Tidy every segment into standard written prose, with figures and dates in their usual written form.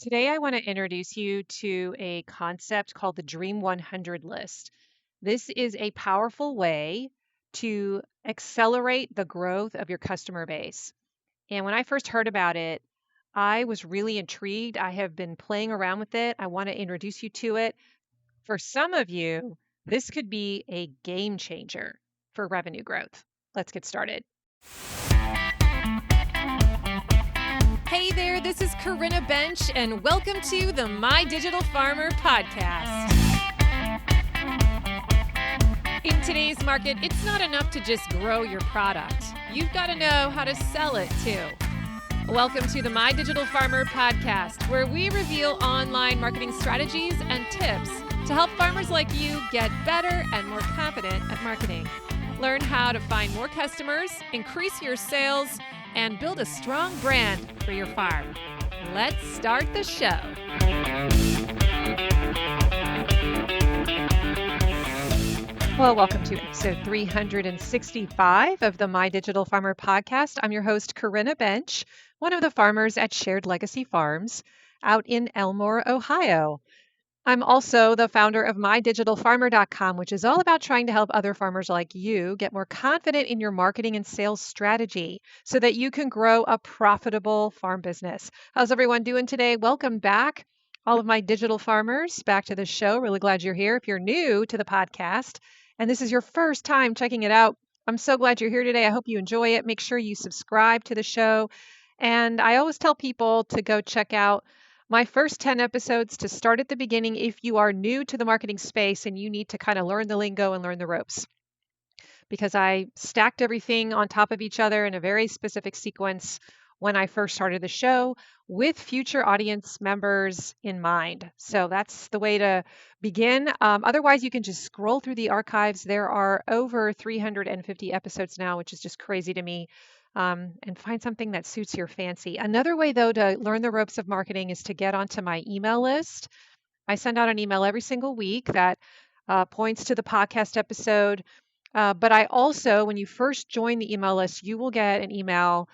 Today, I want to introduce you to a concept called the Dream 100 list. This is a powerful way to accelerate the growth of your customer base. And when I first heard about it, I was really intrigued. I have been playing around with it. I want to introduce you to it. For some of you, this could be a game changer for revenue growth. Let's get started. Hey there, this is Corinna Bench, and welcome to the My Digital Farmer podcast. In today's market, it's not enough to just grow your product. You've got to know how to sell it too. Welcome to the My Digital Farmer podcast, where we reveal online marketing strategies and tips to help farmers like you get better and more confident at marketing. Learn how to find more customers, increase your sales, and build a strong brand for your farm. Let's start the show. Well, welcome to episode 365 of the My Digital Farmer podcast. I'm your host, Corinna Bench, one of the farmers at Shared Legacy Farms out in Elmore, Ohio. I'm also the founder of MyDigitalFarmer.com, which is all about trying to help other farmers like you get more confident in your marketing and sales strategy so that you can grow a profitable farm business. How's everyone doing today? Welcome back, all of my digital farmers, back to the show. Really glad you're here. If you're new to the podcast and this is your first time checking it out, I'm so glad you're here today. I hope you enjoy it. Make sure you subscribe to the show. And I always tell people to go check out my first 10 episodes to start at the beginning if you are new to the marketing space and you need to kind of learn the lingo and learn the ropes. Because I stacked everything on top of each other in a very specific sequence when I first started the show with future audience members in mind. So that's the way to begin. Otherwise, you can just scroll through the archives. There are over 350 episodes now, which is just crazy to me. And find something that suits your fancy. Another way, though, to learn the ropes of marketing is to get onto my email list. I send out an email every single week that points to the podcast episode. But I also, when you first join the email list, you will get an email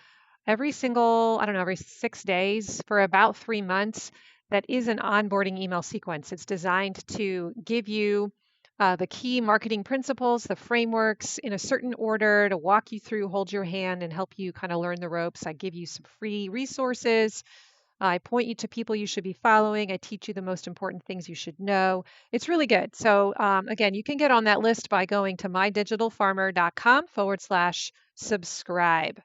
every 6 days for about 3 months. That is an onboarding email sequence. It's designed to give you the key marketing principles, the frameworks in a certain order to walk you through, hold your hand, and help you kind of learn the ropes. I give you some free resources. I point you to people you should be following. I teach you the most important things you should know. It's really good. So again, you can get on that list by going to mydigitalfarmer.com/subscribe.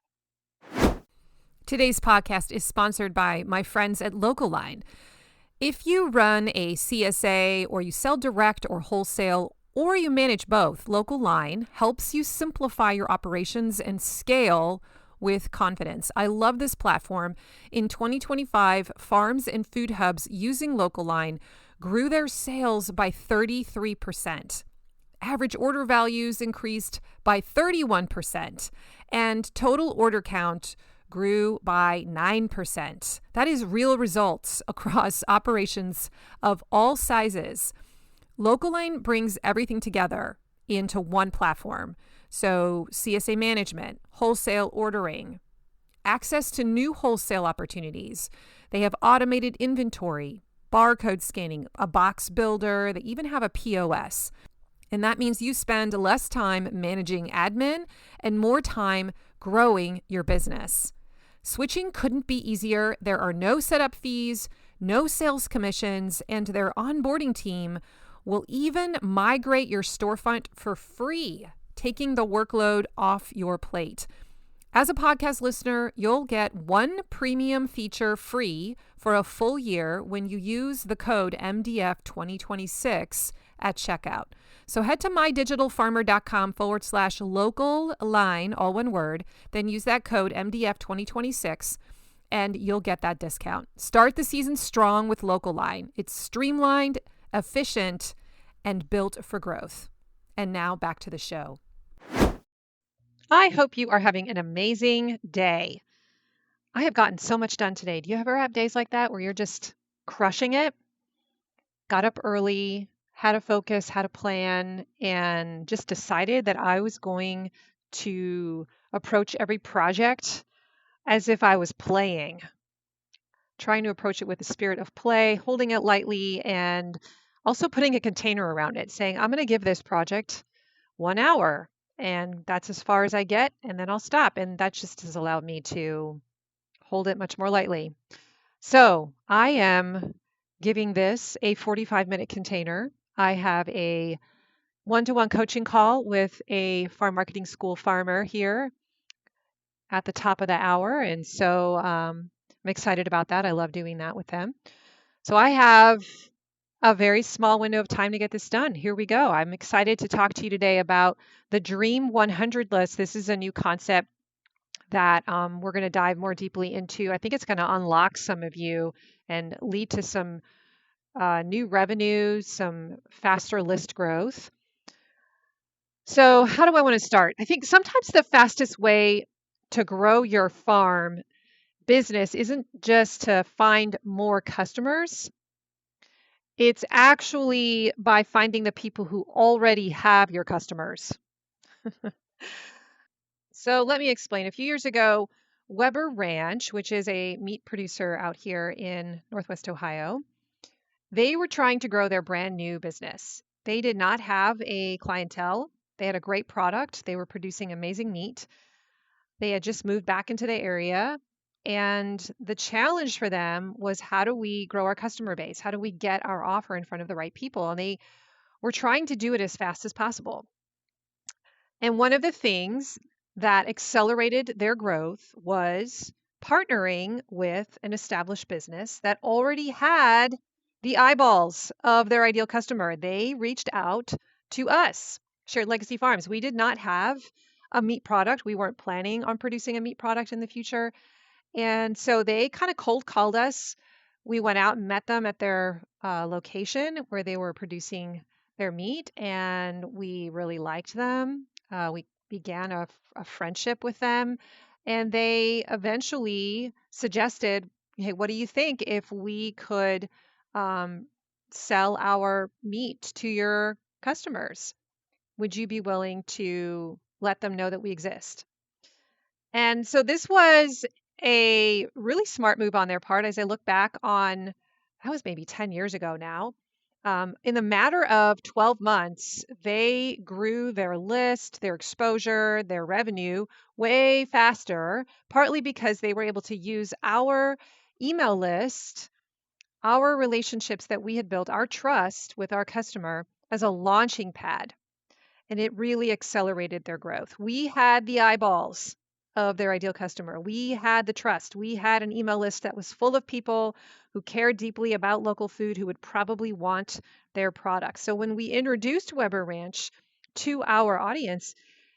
Today's podcast is sponsored by my friends at LocalLine. If you run a CSA or you sell direct or wholesale or you manage both, LocalLine helps you simplify your operations and scale with confidence. I love this platform. In 2025, farms and food hubs using LocalLine grew their sales by 33%. Average order values increased by 31%, and total order count grew by 9%. That is real results across operations of all sizes. LocalLine brings everything together into one platform. So CSA management, wholesale ordering, access to new wholesale opportunities. They have automated inventory, barcode scanning, a box builder. They even have a POS. And that means you spend less time managing admin and more time growing your business. Switching couldn't be easier. There are no setup fees, no sales commissions, and their onboarding team will even migrate your storefront for free, taking the workload off your plate. As a podcast listener, you'll get one premium feature free for a full year when you use the code MDF2026 at checkout. So head to mydigitalfarmer.com/LocalLine, all one word, then use that code MDF2026 and you'll get that discount. Start the season strong with LocalLine. It's streamlined, efficient, and built for growth. And now back to the show. I hope you are having an amazing day. I have gotten so much done today. Do you ever have days like that where you're just crushing it? Got up early, had a focus, had a plan, and just decided that I was going to approach every project as if I was playing. trying to approach it with the spirit of play, holding it lightly, and also putting a container around it, saying, I'm going to give this project 1 hour, and that's as far as I get, and then I'll stop. And that just has allowed me to hold it much more lightly. So I am giving this a 45-minute container. I have a one-to-one coaching call with a farm marketing school farmer here at the top of the hour. And so I'm excited about that. I love doing that with them. So I have a very small window of time to get this done. Here we go. I'm excited to talk to you today about the Dream 100 list. This is a new concept that we're going to dive more deeply into. I think it's going to unlock some of you and lead to some new revenue, some faster list growth. So, how do I want to start? I think sometimes the fastest way to grow your farm business isn't just to find more customers. It's actually by finding the people who already have your customers. So let me explain. A few years ago, Weber Ranch, which is a meat producer out here in Northwest Ohio, they were trying to grow their brand new business. They did not have a clientele. They had a great product. They were producing amazing meat. They had just moved back into the area. And the challenge for them was, how do we grow our customer base? How do we get our offer in front of the right people? And they were trying to do it as fast as possible. And one of the things that accelerated their growth was partnering with an established business that already had the eyeballs of their ideal customer. They reached out to us, Shared Legacy Farms. We did not have a meat product. We weren't planning on producing a meat product in the future. And so they kind of cold called us. We went out and met them at their location where they were producing their meat, and we really liked them. We began a friendship with them, and they eventually suggested, hey, what do you think if we could um, sell our meat to your customers? Would you be willing to let them know that we exist? And so this was a really smart move on their part. As I look back on, that was maybe 10 years ago now. In the matter of 12 months, they grew their list, their exposure, their revenue way faster, partly because they were able to use our email list, our relationships that we had built, our trust with our customer as a launching pad. And it really accelerated their growth. We had the eyeballs of their ideal customer. We had the trust. We had an email list that was full of people who cared deeply about local food, who would probably want their product. So when we introduced Weber Ranch to our audience,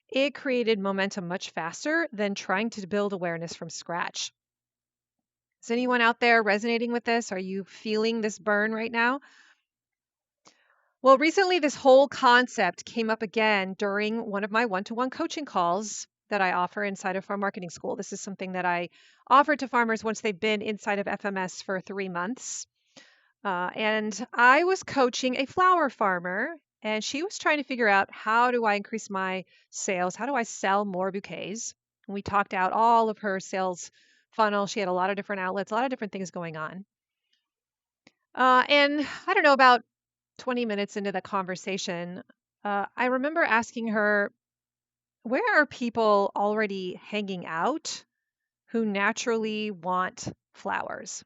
it created momentum much faster than trying to build awareness from scratch. Is anyone out there resonating with this? Are you feeling this burn right now? Well, recently, this whole concept came up again during one of my one-to-one coaching calls that I offer inside of Farm Marketing School. This is something that I offer to farmers once they've been inside of FMS for 3 months. And I was coaching a flower farmer, and she was trying to figure out, how do I increase my sales? How do I sell more bouquets? And we talked out all of her sales funnel. She had a lot of different outlets, a lot of different things going on. And I don't know, about 20 minutes into the conversation, I remember asking her, where are people already hanging out who naturally want flowers?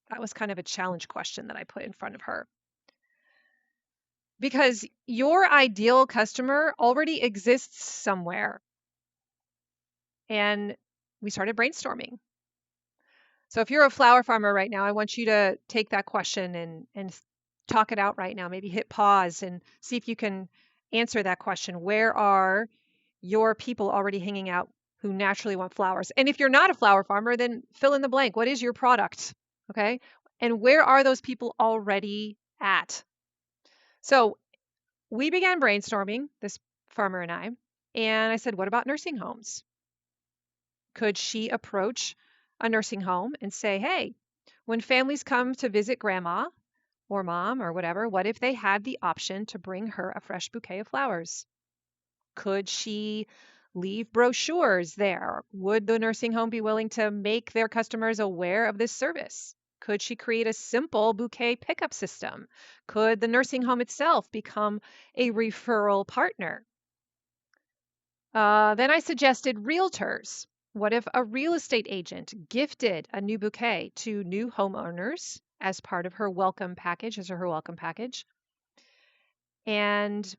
That was kind of a challenge question that I put in front of her. Because your ideal customer already exists somewhere. And we started brainstorming. So if you're a flower farmer right now, I want you to take that question and talk it out right now. Maybe hit pause and see if you can answer that question. Where are your people already hanging out who naturally want flowers? And if you're not a flower farmer, then fill in the blank. What is your product? Okay. And where are those people already at? So we began brainstorming, this farmer and I said, what about nursing homes? Could she approach a nursing home and say, hey, when families come to visit grandma or mom or whatever, what if they had the option to bring her a fresh bouquet of flowers? Could she leave brochures there? Would the nursing home be willing to make their customers aware of this service? Could she create a simple bouquet pickup system? Could the nursing home itself become a referral partner? Then I suggested realtors. What if a real estate agent gifted a new bouquet to new homeowners as part of her welcome package, as her welcome package? And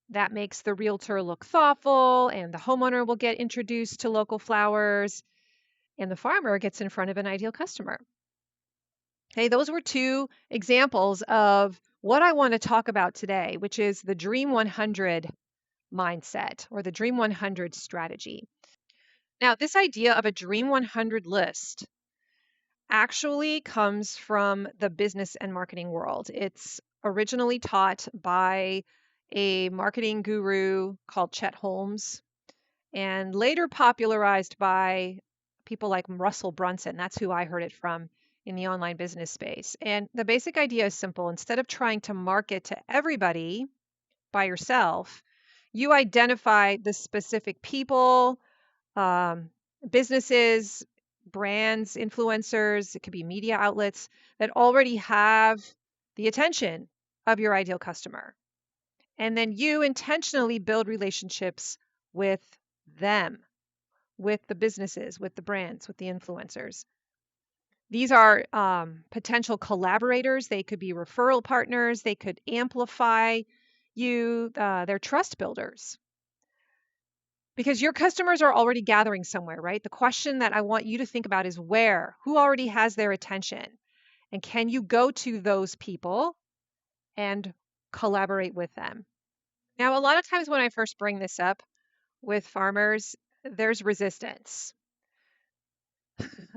that makes the realtor look thoughtful, and the homeowner will get introduced to local flowers, and the farmer gets in front of an ideal customer. Hey, those were two examples of what I want to talk about today, which is the Dream 100 mindset or the Dream 100 strategy. Now, this idea of a Dream 100 list actually comes from the business and marketing world. It's originally taught by a marketing guru called Chet Holmes and later popularized by people like Russell Brunson. That's who I heard it from in the online business space. And the basic idea is simple. Instead of trying to market to everybody by yourself, you identify the specific people, um, businesses, brands, influencers, it could be media outlets that already have the attention of your ideal customer. And then you intentionally build relationships with them, with the businesses, with the brands, with the influencers. These are potential collaborators. They could be referral partners. They could amplify you. They're trust builders. Because your customers are already gathering somewhere, right? The question that I want you to think about is where? Who already has their attention? And can you go to those people and collaborate with them? Now, a lot of times when I first bring this up with farmers, there's resistance.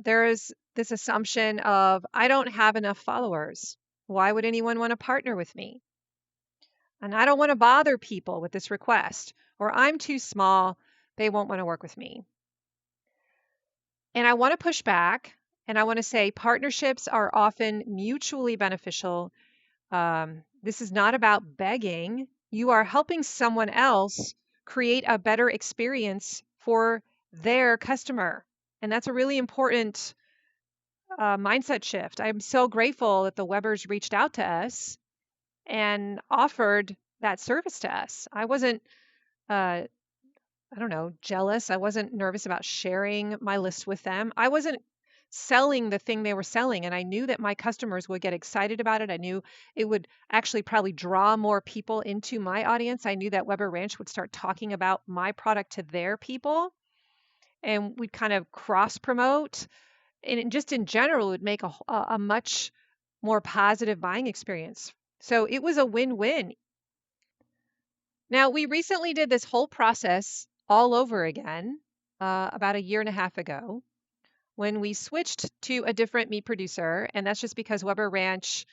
There is this assumption of, I don't have enough followers. Why would anyone want to partner with me? And I don't want to bother people with this request, or I'm too small. They won't want to work with me. And I want to push back and I want to say partnerships are often mutually beneficial. This is not about begging. You are helping someone else create a better experience for their customer. And that's a really important mindset shift. I'm so grateful that the Webbers reached out to us and offered that service to us. I wasn't I don't know, jealous. I wasn't nervous about sharing my list with them. I wasn't selling the thing they were selling. And I knew that my customers would get excited about it. I knew it would actually probably draw more people into my audience. I knew that Weber Ranch would start talking about my product to their people and we'd kind of cross promote. And just in general, it would make a much more positive buying experience. So it was a win-win. Now, we recently did this whole process all over again about a year and a half ago when we switched to a different meat producer. And that's just because Weber Ranch,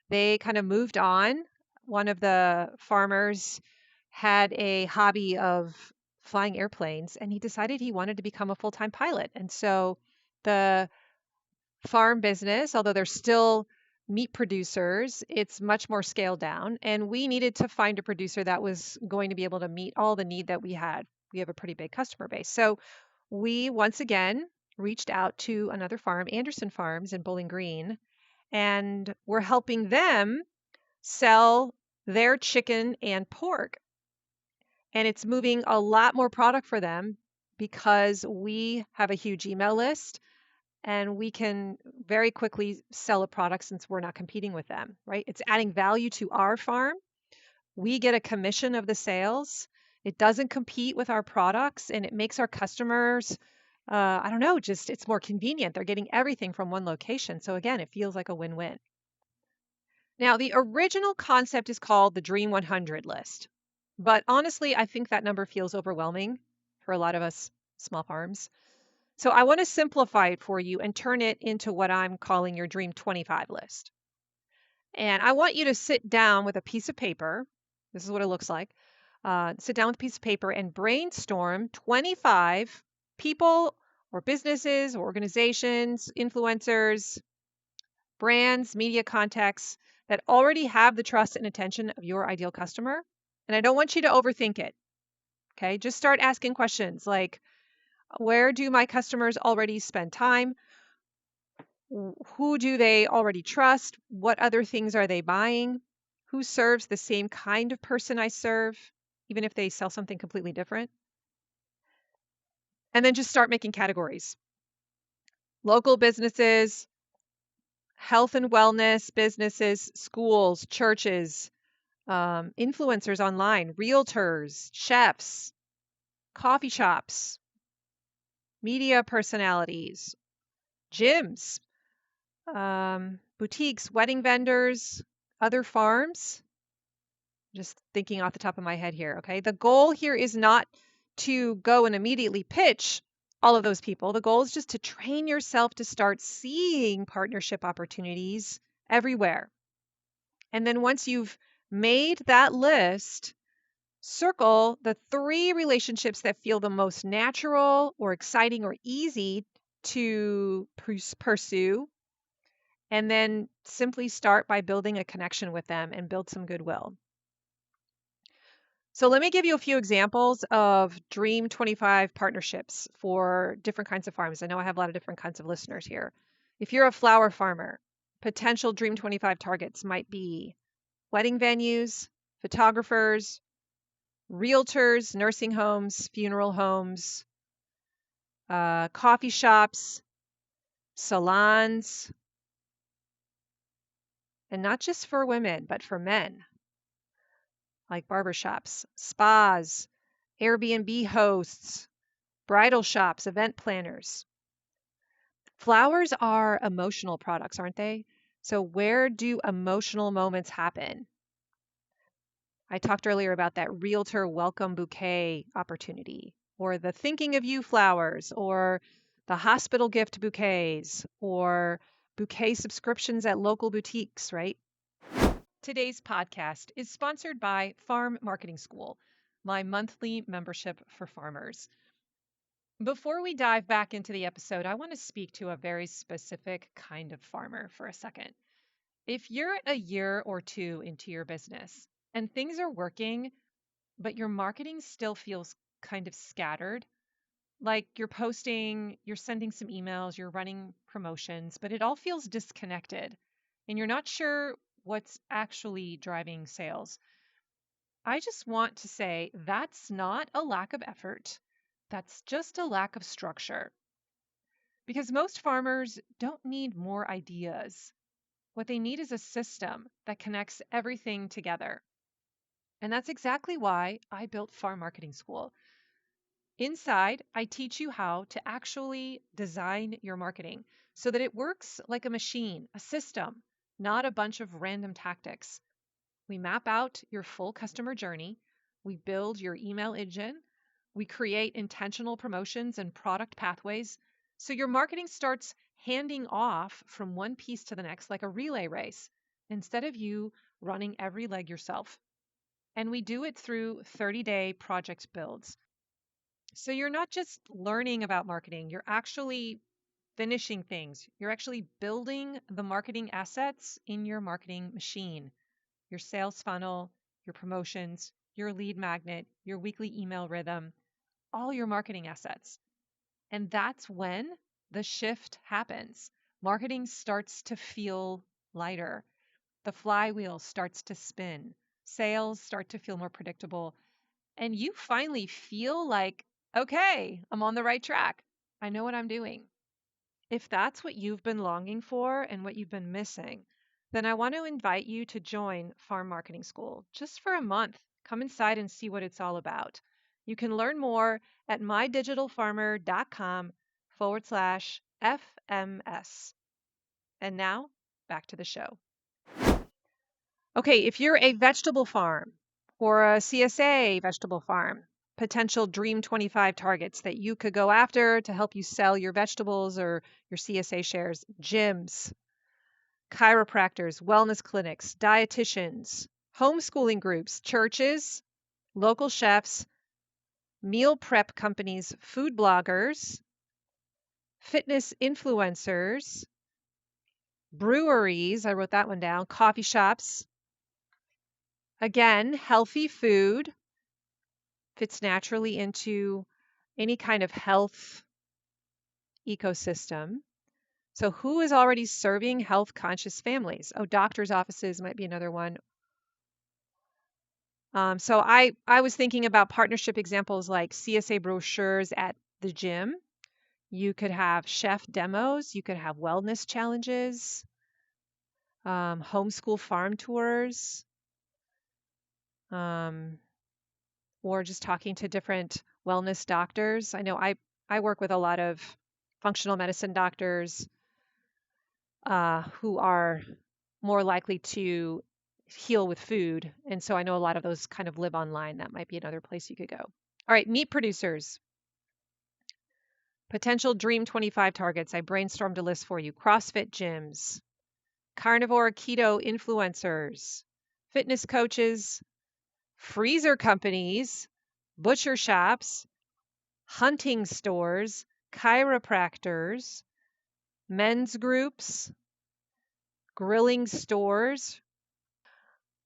they kind of moved on. One of the farmers had a hobby of flying airplanes and he decided he wanted to become a full-time pilot. And so the farm business, although they're still meat producers, it's much more scaled down. And we needed to find a producer that was going to be able to meet all the need that we had. We have a pretty big customer base. So we once again reached out to another farm, Anderson Farms in Bowling Green, and we're helping them sell their chicken and pork. And it's moving a lot more product for them because we have a huge email list and we can very quickly sell a product since we're not competing with them, right? It's adding value to our farm. We get a commission of the sales. It doesn't compete with our products and it makes our customers, I don't know, just it's more convenient. They're getting everything from one location. So again, it feels like a win-win. Now, the original concept is called the Dream 100 list. But honestly, I think that number feels overwhelming for a lot of us small farms. So I want to simplify it for you and turn it into what I'm calling your Dream 25 list. And I want you to sit down with a piece of paper. This is what it looks like. Sit down with a piece of paper and brainstorm 25 people or businesses, or organizations, influencers, brands, media contacts that already have the trust and attention of your ideal customer. And I don't want you to overthink it. Okay, just start asking questions like, where do my customers already spend time? Who do they already trust? What other things are they buying? Who serves the same kind of person I serve, even if they sell something completely different? And then just start making categories. Local businesses, health and wellness businesses, schools, churches, influencers online, realtors, chefs, coffee shops, media personalities, gyms, boutiques, wedding vendors, other farms. Just thinking off the top of my head here. Okay. The goal here is not to go and immediately pitch all of those people. The goal is just to train yourself to start seeing partnership opportunities everywhere. And then once you've made that list, circle the 3 relationships that feel the most natural or exciting or easy to pursue. And then simply start by building a connection with them and build some goodwill. So let me give you a few examples of Dream 25 partnerships for different kinds of farms. I know I have a lot of different kinds of listeners here. If you're a flower farmer, potential Dream 25 targets might be wedding venues, photographers, realtors, nursing homes, funeral homes, coffee shops, salons, and not just for women, but for men, like barbershops, spas, Airbnb hosts, bridal shops, event planners. Flowers are emotional products, aren't they? So where do emotional moments happen? I talked earlier about that realtor welcome bouquet opportunity, or the thinking of you flowers, or the hospital gift bouquets, or bouquet subscriptions at local boutiques, right? Today's podcast is sponsored by Farm Marketing School, my monthly membership for farmers. Before we dive back into the episode, I want to speak to a very specific kind of farmer for a second. If you're a year or two into your business and things are working, but your marketing still feels kind of scattered, like you're posting, you're sending some emails, you're running promotions, but it all feels disconnected and you're not sure what's actually driving sales. I just want to say that's not a lack of effort. That's just a lack of structure. Because most farmers don't need more ideas. What they need is a system that connects everything together. And that's exactly why I built Farm Marketing School. Inside, I teach you how to actually design your marketing so that it works like a machine, a system, not a bunch of random tactics. We map out your full customer journey. We build your email engine. We create intentional promotions and product pathways. So your marketing starts handing off from one piece to the next like a relay race instead of you running every leg yourself. And we do it through 30-day project builds. So you're not just learning about marketing, you're actually finishing things. You're actually building the marketing assets in your marketing machine, your sales funnel, your promotions, your lead magnet, your weekly email rhythm, all your marketing assets. And that's when the shift happens. Marketing starts to feel lighter. The flywheel starts to spin. Sales start to feel more predictable. And you finally feel like, okay, I'm on the right track. I know what I'm doing. If that's what you've been longing for and what you've been missing, then I want to invite you to join Farm Marketing School just for a month. Come inside and see what it's all about. You can learn more at mydigitalfarmer.com/FMS. And now back to the show. Okay, if you're a vegetable farm or a CSA vegetable farm, potential Dream 25 targets that you could go after to help you sell your vegetables or your CSA shares: gyms, chiropractors, wellness clinics, dietitians, homeschooling groups, churches, local chefs, meal prep companies, food bloggers, fitness influencers, breweries, I wrote that one down, coffee shops. Again, healthy food, fits naturally into any kind of health ecosystem. So who is already serving health conscious families? Oh, doctors' offices might be another one. So I was thinking about partnership examples like CSA brochures at the gym. You could have chef demos. You could have wellness challenges, homeschool farm tours, um, or just talking to different wellness doctors. I know I work with a lot of functional medicine doctors who are more likely to heal with food. And so I know a lot of those kind of live online. That might be another place you could go. All right, meat producers. Potential Dream 25 targets. I brainstormed a list for you. CrossFit gyms, carnivore keto influencers, fitness coaches, freezer companies, butcher shops, hunting stores, chiropractors, men's groups, grilling stores.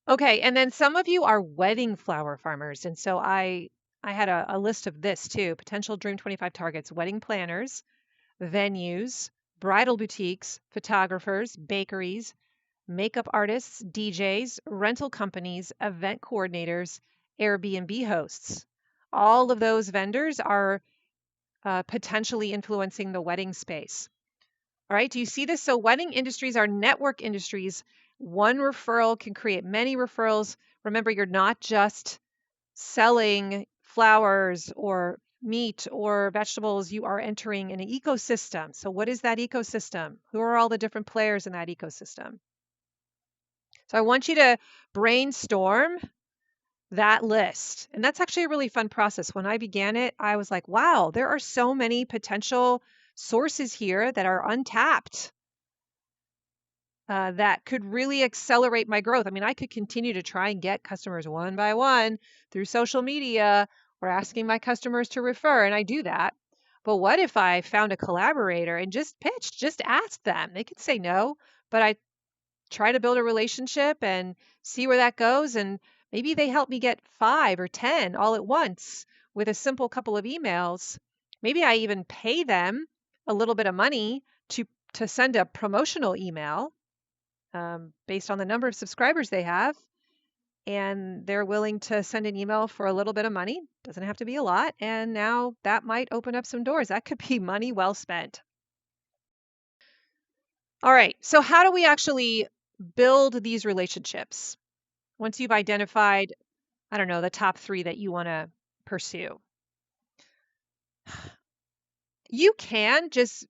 Okay, and then some of you are wedding flower farmers, and so I had a list of this too. Potential Dream 25 targets: wedding planners, venues, bridal boutiques, photographers, bakeries, makeup artists, DJs, rental companies, event coordinators, Airbnb hosts. All of those vendors are potentially influencing the wedding space. All right, do you see this? So wedding industries are network industries. One referral can create many referrals. Remember, you're not just selling flowers or meat or vegetables, you are entering an ecosystem. So what is that ecosystem? Who are all the different players in that ecosystem? So I want you to brainstorm that list. And that's actually a really fun process. When I began it, I was like, wow, there are so many potential sources here that are untapped. That could really accelerate my growth. I mean, I could continue to try and get customers one by one through social media or asking my customers to refer, and I do that. But what if I found a collaborator and just pitched, just asked them? They could say no, but I try to build a relationship and see where that goes. And maybe they help me get 5 or 10 all at once with a simple couple of emails. Maybe I even pay them a little bit of money to send a promotional email based on the number of subscribers they have. And they're willing to send an email for a little bit of money. Doesn't have to be a lot. And now that might open up some doors. That could be money well spent. All right. So how do we actually build these relationships once you've identified, I don't know, the top 3 that you want to pursue? You can just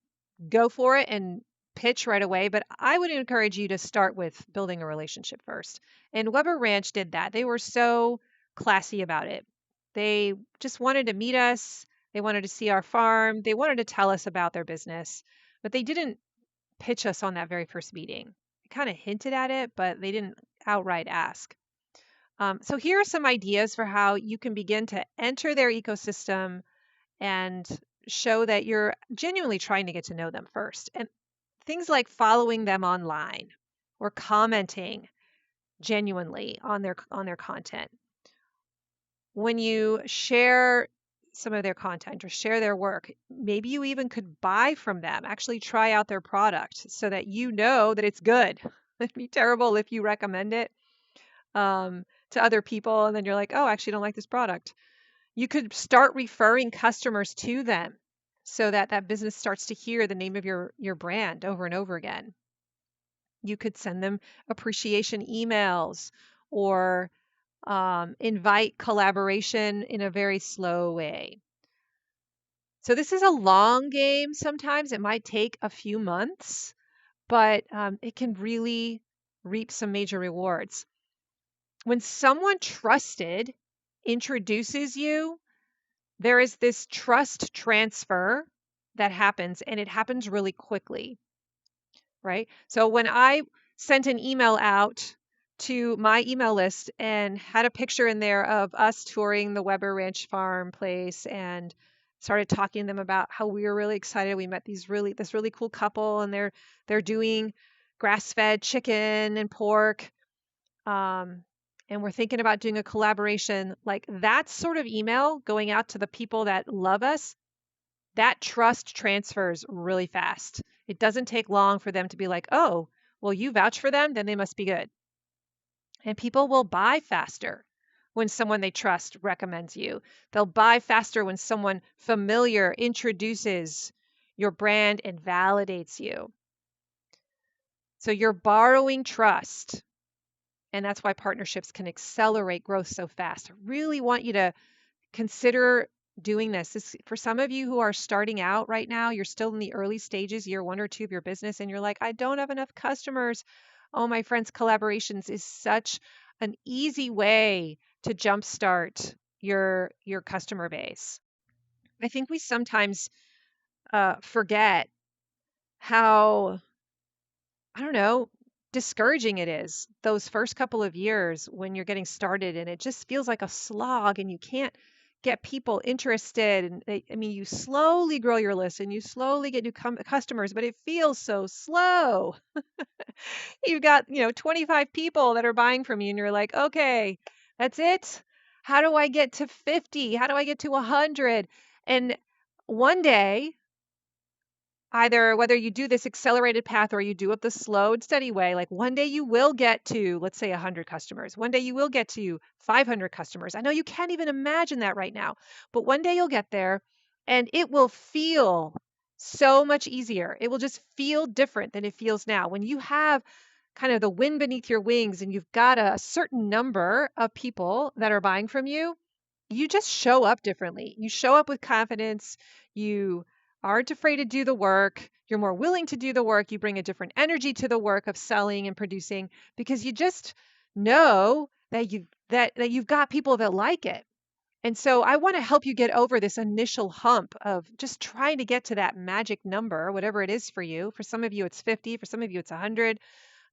go for it and pitch right away, but I would encourage you to start with building a relationship first. And Weber Ranch did that. They were so classy about it. They just wanted to meet us. They wanted to see our farm. They wanted to tell us about their business, but they didn't pitch us on that very first meeting. They kind of hinted at it, but they didn't outright ask. So here are some ideas for how you can begin to enter their ecosystem and show that you're genuinely trying to get to know them first. And things like following them online or commenting genuinely on their content. When you share some of their content or share their work, maybe you even could buy from them, actually try out their product so that you know that it's good. It'd be terrible if you recommend it to other people and then you're like, oh, I actually don't like this product. You could start referring customers to them so that that business starts to hear the name of your brand over and over again. You could send them appreciation emails or invite collaboration in a very slow way. So this is a long game sometimes. It might take a few months, but it can really reap some major rewards. When someone trusted introduces you, there is this trust transfer that happens, and it happens really quickly, right? So when I sent an email out to my email list and had a picture in there of us touring the Weber Ranch farm place and started talking to them about how we were really excited. We met this really cool couple, and they're doing grass-fed chicken and pork. and we're thinking about doing a collaboration, like that sort of email going out to the people that love us, that trust transfers really fast. It doesn't take long for them to be like, oh, well, you vouch for them, then they must be good. And people will buy faster when someone they trust recommends you. They'll buy faster when someone familiar introduces your brand and validates you. So you're borrowing trust. And that's why partnerships can accelerate growth so fast. I really want you to consider doing this. For some of you who are starting out right now, you're still in the early stages, year 1 or 2 of your business, and you're like, I don't have enough customers. Oh, my friends, collaborations is such an easy way to jumpstart your customer base. I think we sometimes forget how, I don't know, discouraging it is those first couple of years when you're getting started and it just feels like a slog and you can't get people interested. And I mean, you slowly grow your list and you slowly get new customers, but it feels so slow. You've got, 25 people that are buying from you and you're like, okay, that's it. How do I get to 50? How do I get to 100? And one day, either whether you do this accelerated path or you do it the slow and steady way, like one day you will get to, let's say, 100 customers. One day you will get to 500 customers. I know you can't even imagine that right now, but one day you'll get there and it will feel so much easier. It will just feel different than it feels now. When you have kind of the wind beneath your wings and you've got a certain number of people that are buying from you, you just show up differently. You show up with confidence. You aren't afraid to do the work. You're more willing to do the work. You bring a different energy to the work of selling and producing because you just know that you've got people that like it. And so I want to help you get over this initial hump of just trying to get to that magic number, whatever it is for you. For some of you, it's 50. For some of you, it's 100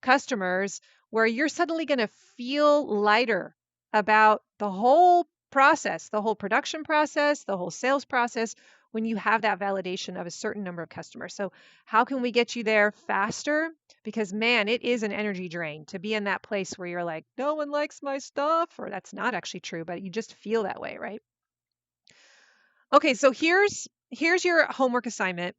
customers, where you're suddenly going to feel lighter about the whole process, the whole production process, the whole sales process, when you have that validation of a certain number of customers. So, how can we get you there faster? Because, man, it is an energy drain to be in that place where you're like, no one likes my stuff, or that's not actually true, but you just feel that way, right? Okay, so here's your homework assignment.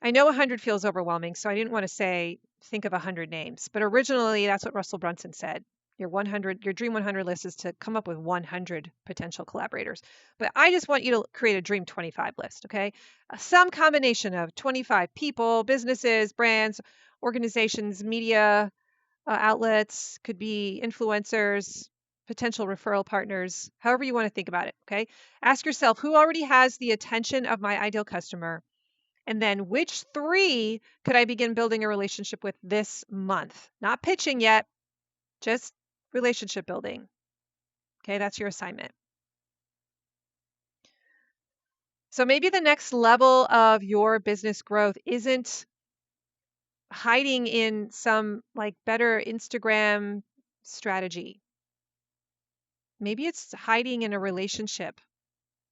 I know 100 feels overwhelming, so I didn't want to say think of 100 names, but originally that's what Russell Brunson said. Your dream 100 list is to come up with 100 potential collaborators. But I just want you to create a dream 25 list, okay? Some combination of 25 people, businesses, brands, organizations, media outlets, could be influencers, potential referral partners, however you want to think about it, okay? Ask yourself, who already has the attention of my ideal customer? And then which 3 could I begin building a relationship with this month? Not pitching yet, just relationship building. Okay, that's your assignment. So maybe the next level of your business growth isn't hiding in some like better Instagram strategy. Maybe it's hiding in a relationship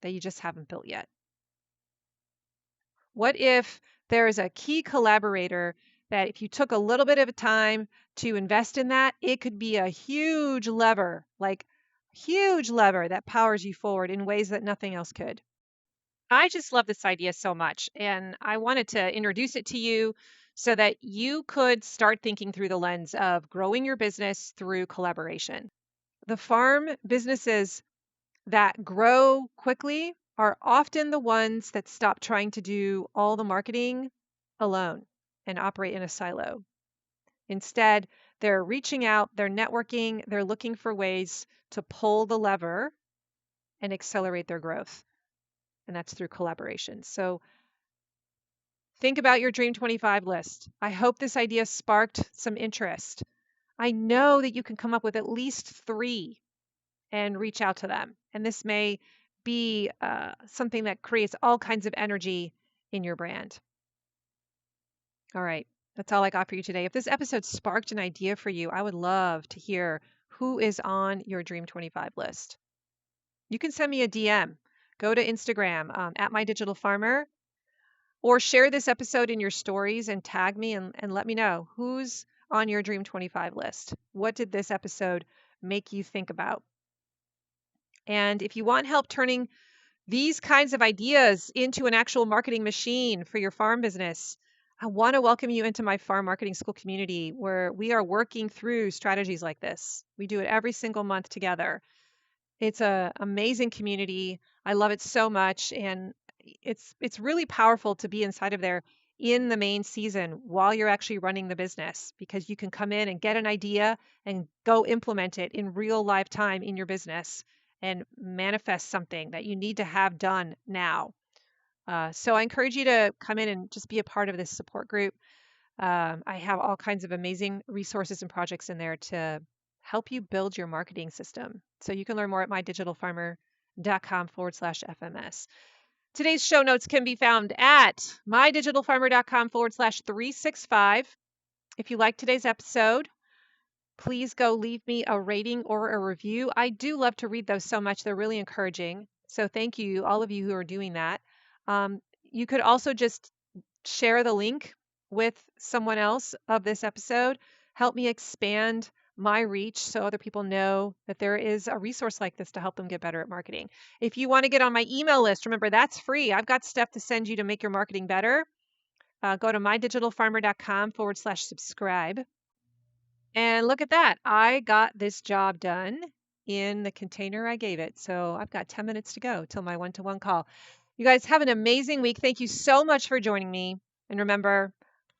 that you just haven't built yet. What if there is a key collaborator that if you took a little bit of time to invest in that, it could be a huge lever, like huge lever that powers you forward in ways that nothing else could. I just love this idea so much, and I wanted to introduce it to you so that you could start thinking through the lens of growing your business through collaboration. The farm businesses that grow quickly are often the ones that stop trying to do all the marketing alone and operate in a silo. Instead, they're reaching out, they're networking, they're looking for ways to pull the lever and accelerate their growth. And that's through collaboration. So think about your Dream 25 list. I hope this idea sparked some interest. I know that you can come up with at least 3 and reach out to them. And this may be something that creates all kinds of energy in your brand. All right, that's all I got for you today. If this episode sparked an idea for you, I would love to hear who is on your Dream 25 list. You can send me a DM. Go to Instagram at My Digital Farmer, or share this episode in your stories and tag me and let me know who's on your Dream 25 list? What did this episode make you think about? And if you want help turning these kinds of ideas into an actual marketing machine for your farm business, I want to welcome you into my farm marketing school community where we are working through strategies like this. We do it every single month together. It's an amazing community. I love it so much, and it's really powerful to be inside of there in the main season while you're actually running the business, because you can come in and get an idea and go implement it in real live time in your business and manifest something that you need to have done now. So I encourage you to come in and just be a part of this support group. I have all kinds of amazing resources and projects in there to help you build your marketing system. So you can learn more at mydigitalfarmer.com/FMS. Today's show notes can be found at mydigitalfarmer.com/365. If you like today's episode, please go leave me a rating or a review. I do love to read those so much. They're really encouraging. So thank you, all of you who are doing that. You could also just share the link with someone else of this episode. Help me expand my reach so other people know that there is a resource like this to help them get better at marketing. If you want to get on my email list, remember that's free. I've got stuff to send you to make your marketing better. Go to mydigitalfarmer.com/subscribe. And look at that. I got this job done in the container I gave it. So I've got 10 minutes to go till my one-to-one call. You guys have an amazing week. Thank you so much for joining me. And remember,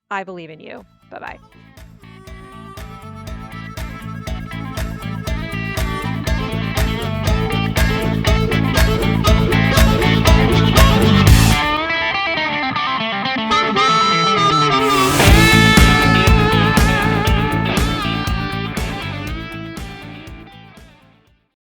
I believe in you. Bye-bye.